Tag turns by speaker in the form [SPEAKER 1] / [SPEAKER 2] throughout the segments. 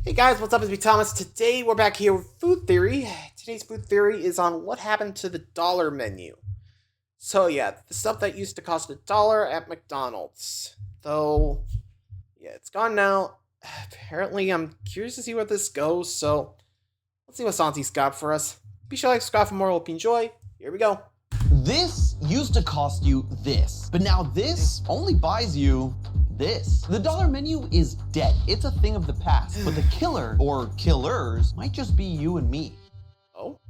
[SPEAKER 1] Hey guys, what's up? It's me, Thomas. Today we're back here with Food Theory. Today's Food Theory is on what happened to the dollar menu. So yeah, the stuff that used to cost $1 at McDonald's. Though, yeah, it's gone now. Apparently, I'm curious to see where this goes, so let's see what Santi's got for us. Be sure to like, subscribe for more. Hope you enjoy. Here we go.
[SPEAKER 2] This used to cost you this, but now this only buys you this. The dollar menu is dead. It's a thing of the past, but the killer or killers might just be you and me.
[SPEAKER 1] Oh?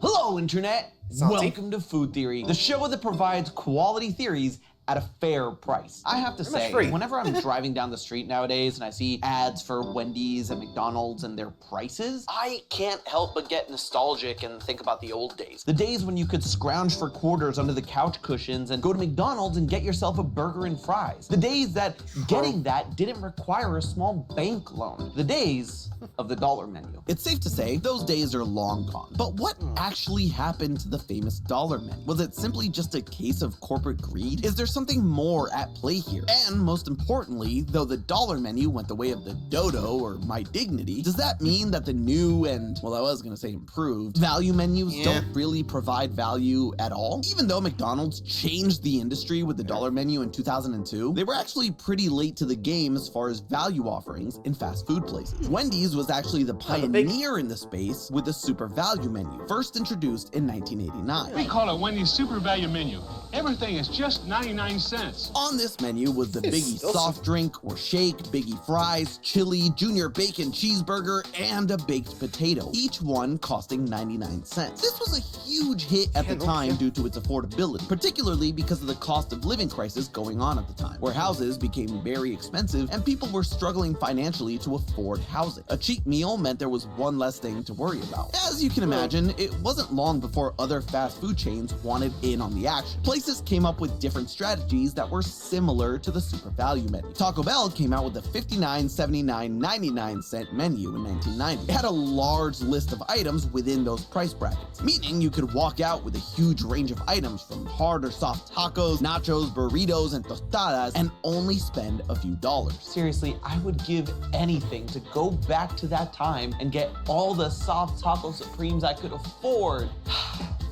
[SPEAKER 2] Hello, Internet.
[SPEAKER 1] Santi?
[SPEAKER 2] Welcome to Food Theory, the show that provides quality theories at a fair price. I have to say, whenever I'm driving down the street nowadays and I see ads for Wendy's and McDonald's and their prices, I can't help but get nostalgic and think about the old days. The days when you could scrounge for quarters under the couch cushions and go to McDonald's and get yourself a burger and fries. The days that getting that didn't require a small bank loan. The days of the dollar menu. It's safe to say those days are long gone. But what actually happened to the famous dollar menu? Was it simply just a case of corporate greed? Is there something more at play here? And most importantly, though the dollar menu went the way of the dodo or my dignity, does that mean that the new and, well, I was gonna say improved, value menus don't really provide value at all? Even though McDonald's changed the industry with the dollar menu in 2002, they were actually pretty late to the game as far as value offerings in fast food places. Wendy's was actually the pioneer in the space with the super value menu, first introduced in 1989.
[SPEAKER 3] We call it Wendy's Super Value Menu. Everything is just 99 cents.
[SPEAKER 2] On this menu was the Biggie soft drink or shake, Biggie fries, chili, junior bacon cheeseburger, and a baked potato, each one costing 99 cents. This was a huge hit at the time due to its affordability, particularly because of the cost of living crisis going on at the time, where houses became very expensive and people were struggling financially to afford housing. A cheap meal meant there was one less thing to worry about. As you can imagine, it wasn't long before other fast food chains wanted in on the action. Places came up with different strategies that were similar to the super value menu. Taco Bell came out with the 59, 79, 99 cent menu in 1990. It had a large list of items within those price brackets, meaning you could walk out with a huge range of items from hard or soft tacos, nachos, burritos, and tostadas, and only spend a few dollars. Seriously, I would give anything to go back to that time and get all the soft taco supremes I could afford.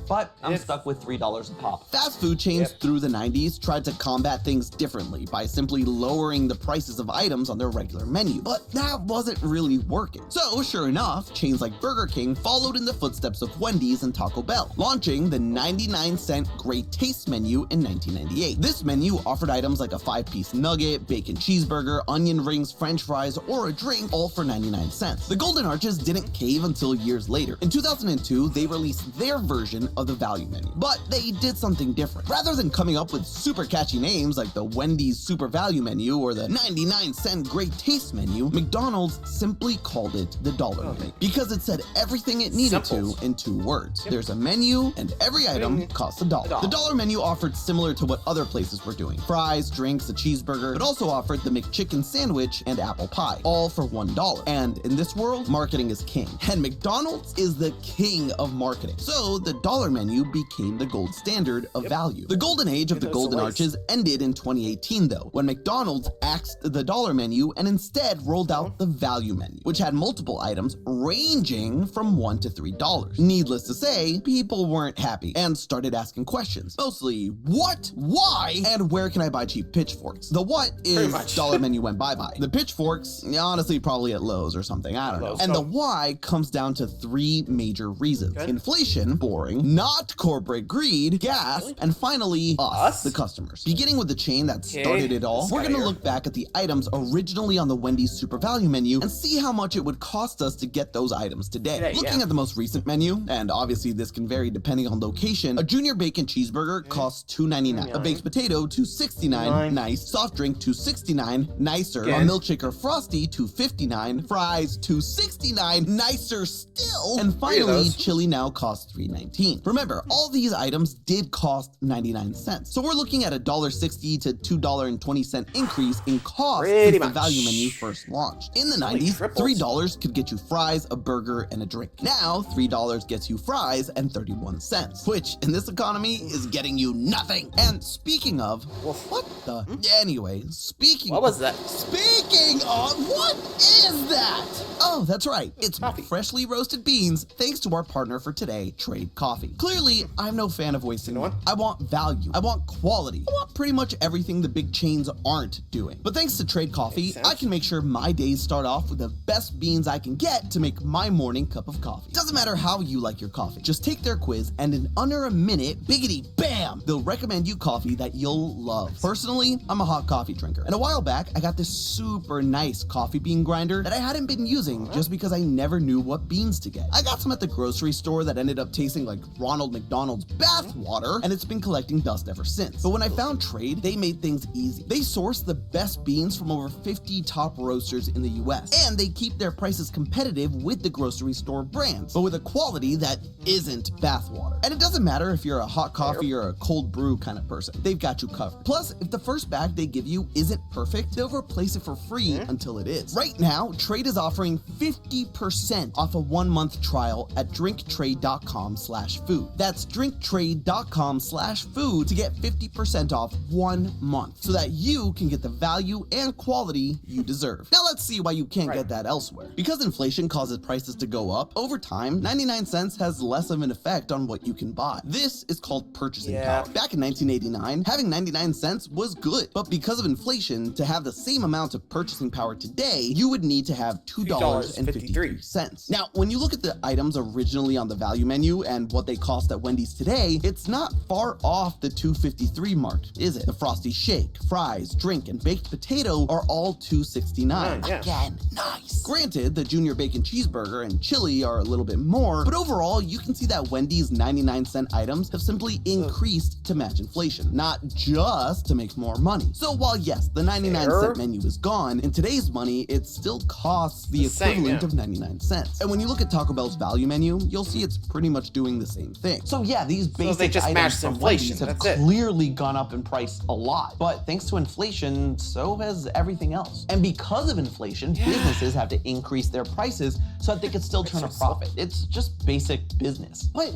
[SPEAKER 2] But I'm stuck with $3 a pop. Fast food chains through the 90s tried to combat things differently by simply lowering the prices of items on their regular menu, but that wasn't really working. So sure enough, chains like Burger King followed in the footsteps of Wendy's and Taco Bell, launching the 99-cent Great Taste menu in 1998. This menu offered items like a 5-piece nugget, bacon cheeseburger, onion rings, french fries, or a drink, all for 99 cents. The Golden Arches didn't cave until years later. In 2002, they released their version of the value menu, but they did something different. Rather than coming up with super catchy names like the Wendy's Super Value Menu or the 99-cent Great Taste Menu, McDonald's simply called it the dollar menu because it said everything it needed to in 2 words. There's a menu and every item costs $1. The dollar menu offered similar to what other places were doing: fries, drinks, a cheeseburger, but also offered the McChicken sandwich and apple pie, all for $1. And in this world, marketing is king, and McDonald's is the king of marketing. So the dollar menu became the gold standard of value. The golden age of the Golden Arches ended in 2018 though, when McDonald's axed the dollar menu and instead rolled out the value menu, which had multiple items ranging from $1 to $3. Needless to say, people weren't happy and started asking questions. Mostly, what, why, and where can I buy cheap pitchforks? The what is dollar menu went bye-bye. The pitchforks, honestly, probably at Lowe's or something, I don't know. And the why comes down to 3 major reasons. Inflation, boring, not corporate greed, gas, and finally, us, the customers. Beginning with the chain that started it all, we're gonna look back at the items originally on the Wendy's Super Value menu and see how much it would cost us to get those items today. Looking at the most recent menu, and obviously this can vary depending on location, a junior bacon cheeseburger costs $2.99, a baked potato $2.69, nice, soft drink $2.69, nicer, a milkshake or frosty $2.59, fries $2.69, nicer still, and finally, chili now costs $3.19. 16. Remember, all these items did cost 99 cents. So we're looking at a $1.60 to $2.20 increase in cost
[SPEAKER 1] Pretty
[SPEAKER 2] since the
[SPEAKER 1] much.
[SPEAKER 2] value menu first launched. In the
[SPEAKER 1] Only
[SPEAKER 2] 90s,
[SPEAKER 1] tripled.
[SPEAKER 2] $3 could get you fries, a burger, and a drink. Now, $3 gets you fries and 31 cents, which in this economy is getting you nothing. And speaking of, what the? Anyway, speaking
[SPEAKER 1] What was that?
[SPEAKER 2] Speaking of, what is that? Oh, that's right. It's
[SPEAKER 1] coffee.
[SPEAKER 2] freshly roasted beans, thanks to our partner for today, Trade Coffee. Clearly, I'm no fan of wasting
[SPEAKER 1] You know
[SPEAKER 2] money.
[SPEAKER 1] what?
[SPEAKER 2] I want value. I want quality. I want pretty much everything the big chains aren't doing. But thanks to Trade Coffee,
[SPEAKER 1] Makes sense.
[SPEAKER 2] I can make sure my days start off with the best beans I can get to make my morning cup of coffee. Doesn't matter how you like your coffee. Just take their quiz, and in under a minute, biggity bam, they'll recommend you coffee that you'll love. Personally, I'm a hot coffee drinker, and a while back, I got this super nice coffee bean grinder that I hadn't been using just because I never knew what beans to get. I got some at the grocery store that ended up tasting like Ronald McDonald's bath water, and it's been collecting dust ever since. But when I found Trade, they made things easy. They source the best beans from over 50 top roasters in the US, and they keep their prices competitive with the grocery store brands, but with a quality that isn't bath water. And it doesn't matter if you're a hot coffee or a cold brew kind of person, they've got you covered. Plus, if the first bag they give you isn't perfect, they'll replace it for free until it is. Right now, Trade is offering 50% off a 1-month trial at drinktrade.com/food. That's drinktrade.com/food to get 50% off 1 month so that you can get the value and quality you deserve. Now let's see why you can't get that elsewhere. Because inflation causes prices to go up, over time, 99 cents has less of an effect on what you can buy. This is called purchasing power. Back in 1989, having 99 cents was good, but because of inflation, to have the same amount of purchasing power today, you would need to have $2.53. Now, when you look at the items originally on the value menu and what they cost at Wendy's today, it's not far off the $2.53 mark, is it? The Frosty Shake, fries, drink, and baked potato are all $2.69. Again, nice. Granted, the Junior Bacon Cheeseburger and chili are a little bit more, but overall, you can see that Wendy's 99-cent items have simply increased to match inflation, not just to make more money. So while yes, the 99-cent menu is gone, in today's money, it still costs the equivalent of 99 cents. And when you look at Taco Bell's value menu, you'll see it's pretty much doing the same thing.
[SPEAKER 4] So yeah, these basic
[SPEAKER 1] they just
[SPEAKER 4] items
[SPEAKER 1] matched
[SPEAKER 4] from
[SPEAKER 1] inflation,
[SPEAKER 4] Wendy's have
[SPEAKER 1] that's it.
[SPEAKER 4] clearly gone up in price a lot. But thanks to inflation, so has everything else. And because of inflation, businesses have to increase their prices so that they can still turn a profit. It's just basic business. But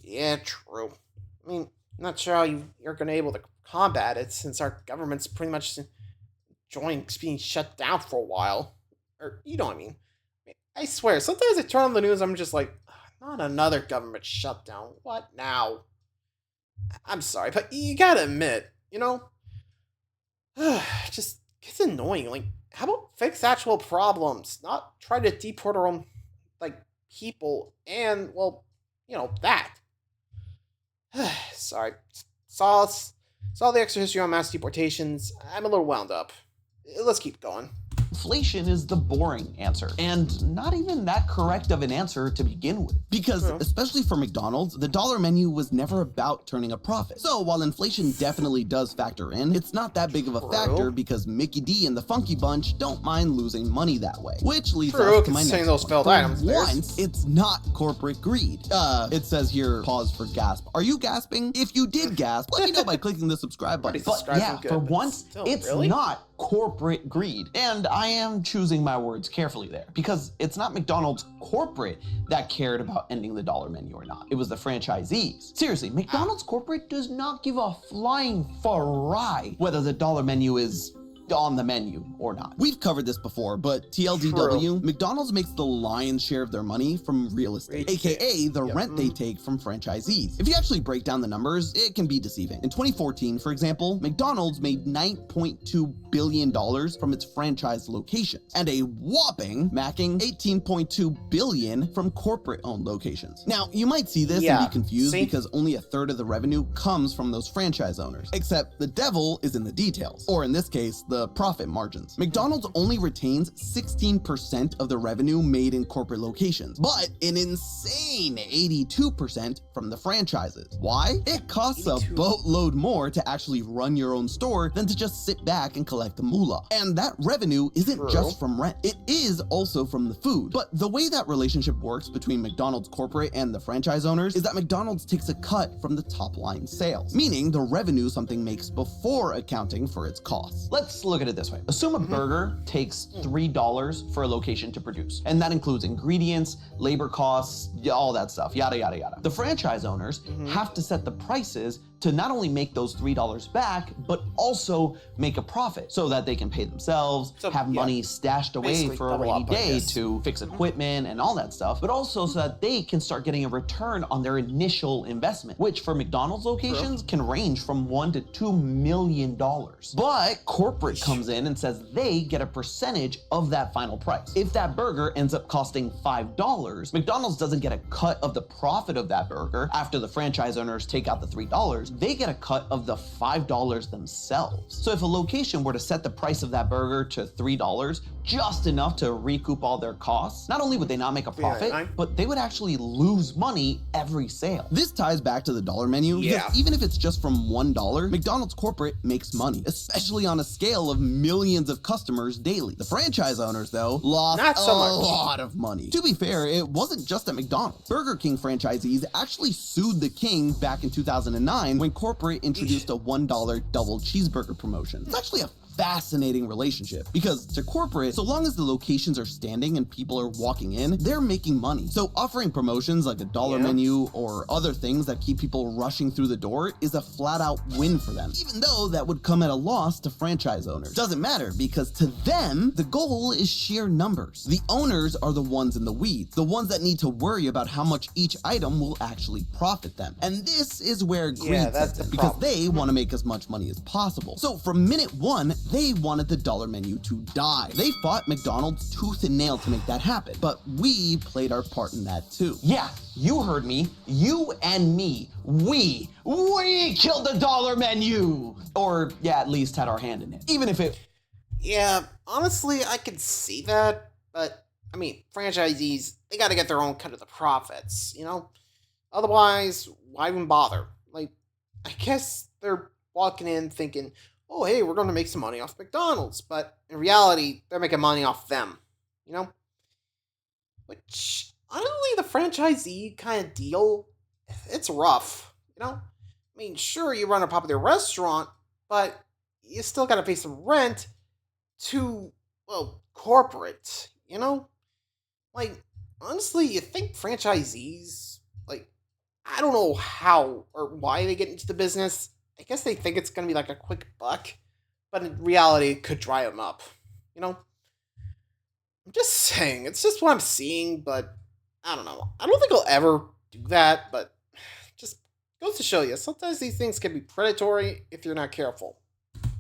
[SPEAKER 1] Yeah, true. I mean, I'm not sure how you're going to be able to combat it since our government's pretty much enjoying being shut down for a while. Or, you know what I mean. I swear, sometimes I turn on the news, I'm just like, not another government shutdown. What now? I'm sorry, but you gotta admit, you know, just gets annoying. Like, how about fix actual problems, not try to deport our own, like, people and, well, you know, that. Sorry. Saw the extra history on mass deportations. I'm a little wound up. Let's keep going.
[SPEAKER 4] inflation is the boring answer, and not even that correct of an answer to begin with.
[SPEAKER 2] Because, especially for McDonald's, the dollar menu was never about turning a profit. So while inflation definitely does factor in, it's not that big of a factor because Mickey D and the Funky Bunch don't mind losing money that way. Which leads us to my next
[SPEAKER 1] those
[SPEAKER 2] one.
[SPEAKER 1] failed
[SPEAKER 2] For
[SPEAKER 1] items,
[SPEAKER 2] once, it's not corporate greed. It says here, pause for gasp. Are you gasping? If you did gasp, let me know by clicking the subscribe button.
[SPEAKER 4] But yeah, for once, it's not corporate greed. And I am choosing my words carefully there, because it's not McDonald's corporate that cared about ending the dollar menu or not. It was the franchisees. Seriously, McDonald's corporate does not give a flying fry whether the dollar menu is on the menu or not.
[SPEAKER 2] We've covered this before, but TLDW, McDonald's makes the lion's share of their money from real estate, aka the rent they take from franchisees. If you actually break down the numbers, it can be deceiving. In 2014, for example, McDonald's made $9.2 billion from its franchise locations, and a whopping macking $18.2 billion from corporate-owned locations. Now, you might see this and be confused because only a third of the revenue comes from those franchise owners, except the devil is in the details, or in this case, the profit margins. McDonald's only retains 16% of the revenue made in corporate locations, but an insane 82% from the franchises. Why? It costs a boatload more to actually run your own store than to just sit back and collect the moolah. And that revenue isn't just from rent. It is also from the food. But the way that relationship works between McDonald's corporate and the franchise owners is that McDonald's takes a cut from the top line sales, meaning the revenue something makes before accounting for its costs.
[SPEAKER 4] Let's look at it this way. Assume a burger takes $3 for a location to produce, and that includes ingredients, labor costs, all that stuff, yada, yada, yada. The franchise owners have to set the prices to not only make those $3 back, but also make a profit so that they can pay themselves, have money stashed away
[SPEAKER 1] Basically
[SPEAKER 4] for a
[SPEAKER 1] double
[SPEAKER 4] rainy
[SPEAKER 1] up, I
[SPEAKER 4] day
[SPEAKER 1] guess.
[SPEAKER 4] to fix equipment and all that stuff, but also so that they can start getting a return on their initial investment, which for McDonald's locations can range from $1 to $2 million. But corporate comes in and says they get a percentage of that final price. If that burger ends up costing $5, McDonald's doesn't get a cut of the profit of that burger after the franchise owners take out the $3. They get a cut of the $5 themselves. So if a location were to set the price of that burger to $3, just enough to recoup all their costs, not only would they not make a profit, but they would actually lose money every sale.
[SPEAKER 2] This ties back to the dollar menu, because even if it's just from $1, McDonald's corporate makes money, especially on a scale of millions of customers daily. The franchise owners, though, lost a lot of money. To be fair, it wasn't just at McDonald's. Burger King franchisees actually sued the King back in 2009 when corporate introduced a $1 double cheeseburger promotion. It's actually a fascinating relationship, because to corporate, so long as the locations are standing and people are walking in, they're making money. So offering promotions like a dollar menu or other things that keep people rushing through the door is a flat out win for them, even though that would come at a loss to franchise owners. Doesn't matter, because to them, the goal is sheer numbers. The owners are the ones in the weeds, the ones that need to worry about how much each item will actually profit them. And this is where greed sets in, because they want to make as much money as possible. So from minute one, they wanted the dollar menu to die. They fought McDonald's tooth and nail to make that happen, but we played our part in that too.
[SPEAKER 4] Yeah, you heard me. You and me. We killed the dollar menu. Or, yeah, at least had our hand in it. Even if it...
[SPEAKER 1] Yeah, honestly, I could see that, but, I mean, franchisees, they gotta get their own cut of the profits, you know? Otherwise, why even bother? Like, I guess they're walking in thinking, oh, hey, we're going to make some money off McDonald's. But in reality, they're making money off them, you know? Which, honestly, the franchisee kind of deal, it's rough, you know? I mean, sure, you run a popular restaurant, but you still got to pay some rent to, well, corporate, you know? Like, honestly, you think franchisees, like, I don't know how or why they get into the business. I guess they think it's going to be like a quick buck, but in reality, it could dry them up, you know? I'm just saying, it's just what I'm seeing, but I don't know. I don't think I'll ever do that, but just goes to show you, sometimes these things can be predatory if you're not careful.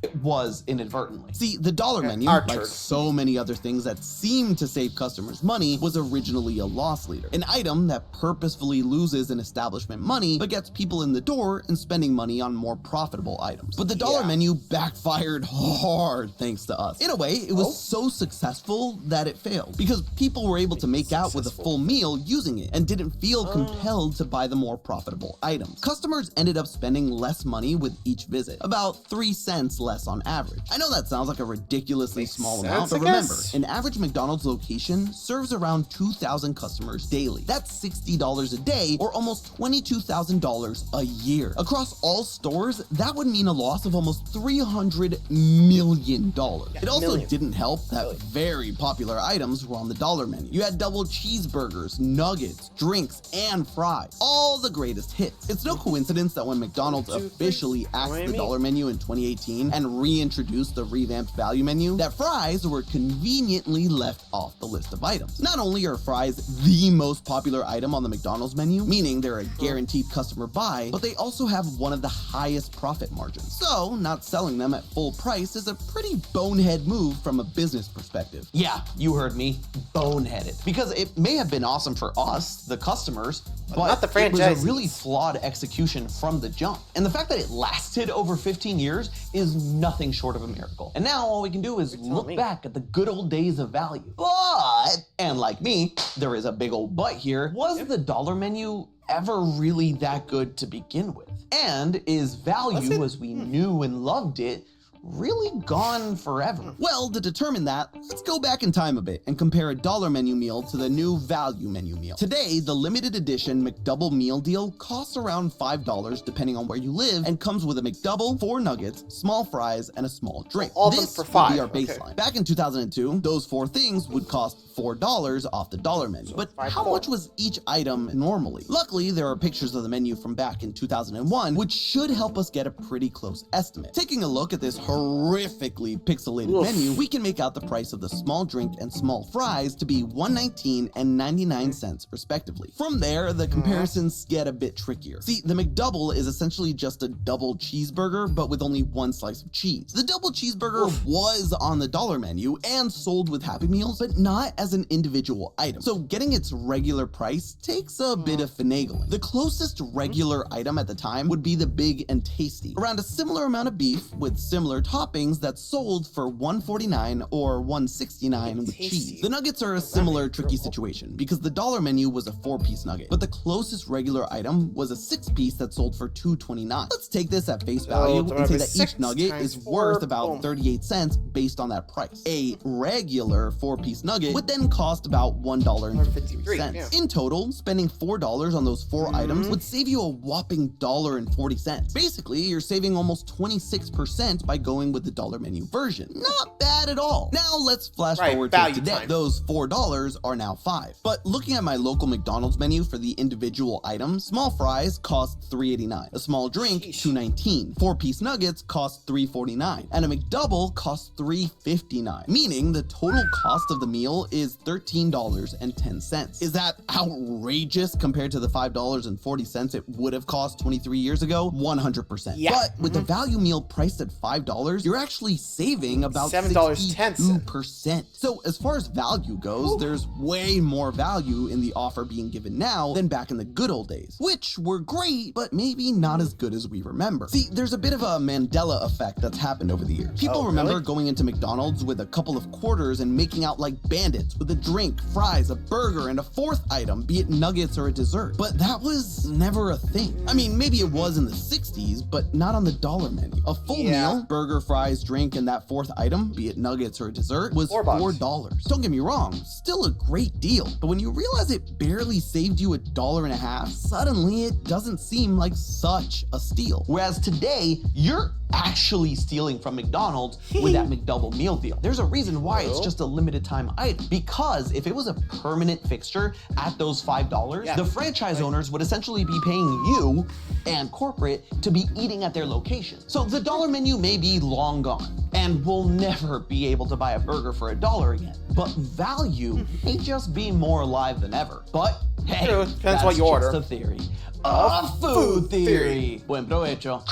[SPEAKER 4] It was inadvertently.
[SPEAKER 2] See, the dollar menu, like so many other things that seem to save customers money, was originally a loss leader. An item that purposefully loses an establishment money, but gets people in the door and spending money on more profitable items. But the dollar menu backfired hard thanks to us. In a way, it was so successful that it failed, because people were able to make out with a full meal using it and didn't feel compelled to buy the more profitable items. Customers ended up spending less money with each visit, about 3 cents less on average. I know that sounds like a ridiculously small amount, but remember, an average McDonald's location serves around 2,000 customers daily. That's $60 a day, or almost $22,000 a year. Across all stores, that would mean a loss of almost $300 million. It also didn't help that very popular items were on the dollar menu. You had double cheeseburgers, nuggets, drinks, and fries. All the greatest hits. It's no coincidence that when McDonald's officially axed the dollar menu in 2018 and reintroduced the revamped value menu, that fries were conveniently left off the list of items. Not only are fries the most popular item on the McDonald's menu, meaning they're a guaranteed customer buy, but they also have one of the highest profit margins. So, not selling them at full price is a pretty bonehead move from a business perspective.
[SPEAKER 4] Yeah, you heard me. Boneheaded. Because it may have been awesome for us, the customers, but
[SPEAKER 1] not the
[SPEAKER 4] it was a
[SPEAKER 1] franchisees.
[SPEAKER 4] really flawed execution from the jump. And the fact that it lasted over 15 years is nothing short of a miracle. And now all we can do is look back at the good old days of value. But, and like me, there is a big old but here, was the dollar menu ever really that good to begin with? And is value as we knew and loved it really gone forever?
[SPEAKER 2] Well, to determine that, let's go back in time a bit and compare a dollar menu meal to the new value menu meal. Today, the limited edition McDouble meal deal costs around $5 depending on where you live and comes with a McDouble, 4 nuggets, small fries, and a small drink.
[SPEAKER 1] All of them
[SPEAKER 2] This
[SPEAKER 1] for
[SPEAKER 2] would
[SPEAKER 1] $5.
[SPEAKER 2] be our baseline. Back in 2002, those 4 things would cost $4 off the dollar menu. But how much was each item normally? Luckily, there are pictures of the menu from back in 2001, which should help us get a pretty close estimate. Taking a look at this horrifically pixelated menu, we can make out the price of the small drink and small fries to be $1.19 and 99 cents respectively. From there, the comparisons get a bit trickier. See, the McDouble is essentially just a double cheeseburger, but with only 1 slice of cheese. The double cheeseburger was on the dollar menu and sold with Happy Meals, but not as an individual item. So getting its regular price takes a bit of finagling. The closest regular item at the time would be the Big and Tasty, around a similar amount of beef with similar toppings that sold for $1.49 or $1.69 with cheese. The nuggets are a similar tricky situation because the dollar menu was a 4-piece nugget, but the closest regular item was a 6-piece that sold for $2.29. Let's take this at face value and say that each nugget is worth about 38 cents based on that price. A regular 4-piece nugget would then cost about $1.53. In total, spending $4 on those 4 items would save you a whopping $1.40. Basically, you're saving almost 26% by going with the dollar menu version. Not bad at all. Now let's flash forward to today. Those $4 are now $5. But looking at my local McDonald's menu for the individual items, small fries cost $3.89, a small drink $2.19, 4-piece nuggets cost $3.49, and a McDouble costs $3.59, meaning the total cost of the meal is $13.10. Is that outrageous compared to the $5.40 it would have cost 23 years ago? 100%.
[SPEAKER 1] Yeah.
[SPEAKER 2] But with the value meal priced at $5, you're actually saving about
[SPEAKER 1] $7.10.
[SPEAKER 2] 62%. So as far as value goes, there's way more value in the offer being given now than back in the good old days, which were great, but maybe not as good as we remember. See, there's a bit of a Mandela effect that's happened over the years. People remember going into McDonald's with a couple of quarters and making out like bandits with a drink, fries, a burger, and a 4th item, be it nuggets or a dessert. But that was never a thing. I mean, maybe it was in the 60s, but not on the dollar menu. A full meal, burger, fries, drink, and that 4th item, be it nuggets or a dessert, was $4. Don't get me wrong, still a great deal. But when you realize it barely saved you $1.50, suddenly it doesn't seem like such a steal.
[SPEAKER 4] Whereas today, you're actually stealing from McDonald's with that McDouble meal deal. There's a reason why it's just a limited time item. Because if it was a permanent fixture at those $5, the franchise owners would essentially be paying you and corporate to be eating at their location. So the dollar menu may be long gone, and we'll never be able to buy a burger for $1 again. But value may just be more alive than ever. But hey,
[SPEAKER 1] depends what you order.
[SPEAKER 4] Just a theory. A food theory. Buen provecho.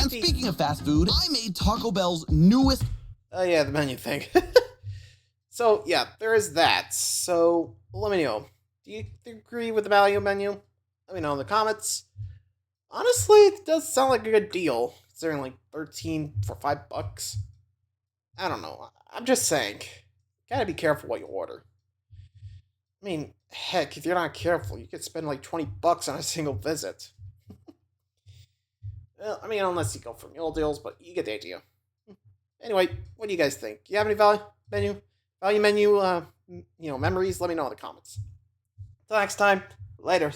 [SPEAKER 2] And speaking of fast food, I made Taco Bell's newest...
[SPEAKER 1] Oh yeah, the menu thing. So yeah, there is that. So let me know. Do you agree with the value menu? Let me know in the comments. Honestly, it does sound like a good deal, considering like 13 for $5. I don't know. I'm just saying, gotta be careful what you order. I mean, heck, if you're not careful, you could spend like $20 on a single visit. Well, I mean, unless you go for meal deals, but you get the idea. Anyway, what do you guys think? Do you have any value menu memories? Let me know in the comments. Till next time, later.